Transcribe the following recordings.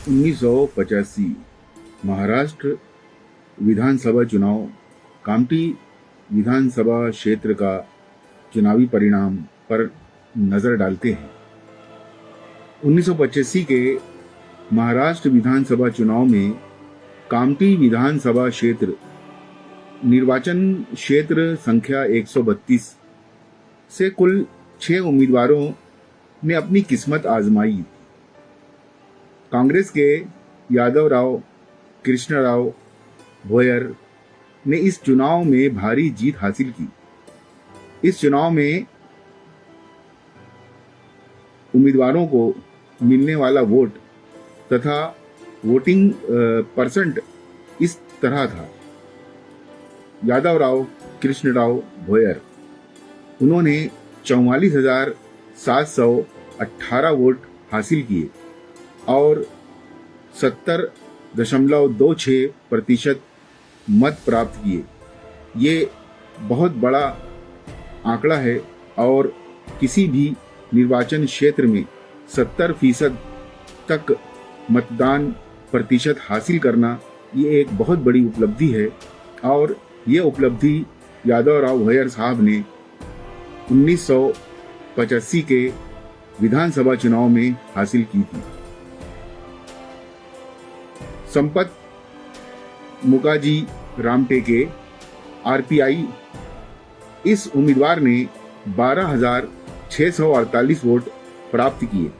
1985 महाराष्ट्र विधानसभा चुनाव कामठी विधानसभा क्षेत्र का चुनावी परिणाम पर नजर डालते हैं। 1985 के महाराष्ट्र विधानसभा चुनाव में कामठी विधानसभा क्षेत्र निर्वाचन क्षेत्र संख्या 132 से कुल 6 उम्मीदवारों ने अपनी किस्मत आजमाई। कांग्रेस के यादवराव कृष्णराव भोयर ने इस चुनाव में भारी जीत हासिल की। इस चुनाव में उम्मीदवारों को मिलने वाला वोट तथा वोटिंग परसेंट इस तरह था। यादवराव कृष्णराव भोयर उन्होंने 44,718 वोट हासिल किए और 70.26% मत प्राप्त किए। ये बहुत बड़ा आंकड़ा है और किसी भी निर्वाचन क्षेत्र में 70% तक मतदान प्रतिशत हासिल करना ये एक बहुत बड़ी उपलब्धि है और ये उपलब्धि यादवराव भोयर साहब ने 1985 के विधानसभा चुनाव में हासिल की थी। संपत मुकाजी रामटेके आरपीआई इस उम्मीदवार ने 12,648 वोट प्राप्त किए,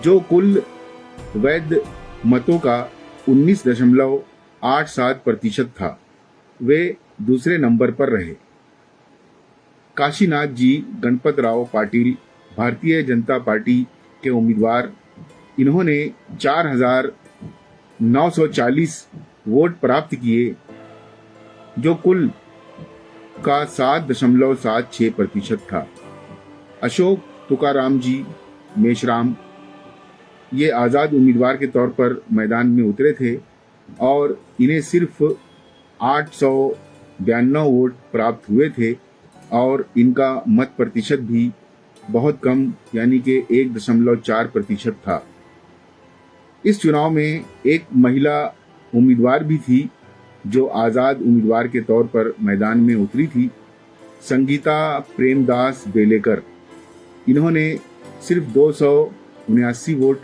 जो कुल वैध मतों का 19.87% था। वे दूसरे नंबर पर रहे। काशीनाथ जी गणपतराव पाटिल भारतीय जनता पार्टी के उम्मीदवार, इन्होंने 4,940 वोट प्राप्त किए, जो कुल का 7.76% था। अशोक तुकाराम जी मेश्राम ये आज़ाद उम्मीदवार के तौर पर मैदान में उतरे थे और इन्हें सिर्फ 892 वोट प्राप्त हुए थे और इनका मत प्रतिशत भी बहुत कम यानी कि 1.4% था। इस चुनाव में एक महिला उम्मीदवार भी थी जो आज़ाद उम्मीदवार के तौर पर मैदान में उतरी थी, संगीता प्रेमदास बेलेकर। इन्होंने सिर्फ 279 वोट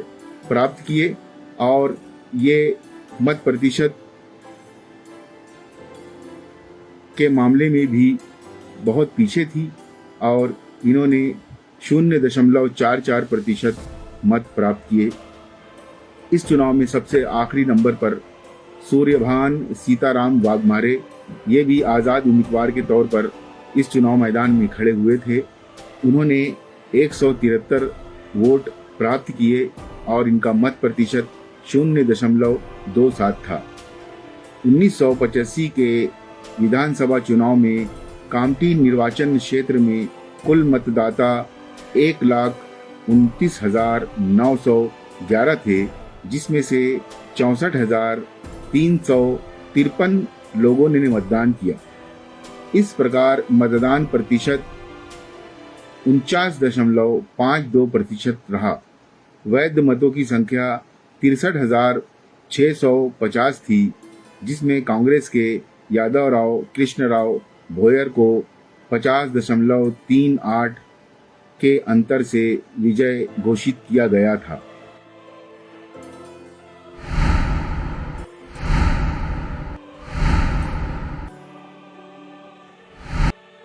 प्राप्त किए और ये मत प्रतिशत के मामले में भी बहुत पीछे थी और इन्होंने 0.44% मत प्राप्त किए। इस चुनाव में सबसे आखिरी नंबर पर सूर्यभान सीताराम वाघमारे, ये भी आज़ाद उम्मीदवार के तौर पर इस चुनाव मैदान में खड़े हुए थे। उन्होंने 173 वोट प्राप्त किए और इनका मत प्रतिशत 0.27 था। 1985 के विधानसभा चुनाव में कामठी निर्वाचन क्षेत्र में कुल मतदाता 1,29,911 थे, जिसमें से 64,353 लोगों ने मतदान किया। इस प्रकार मतदान प्रतिशत 49.52% रहा। वैध मतों की संख्या 63,650 थी, जिसमें कांग्रेस के यादवराव कृष्णराव भोयर को 50.38 के अंतर से विजय घोषित किया गया था।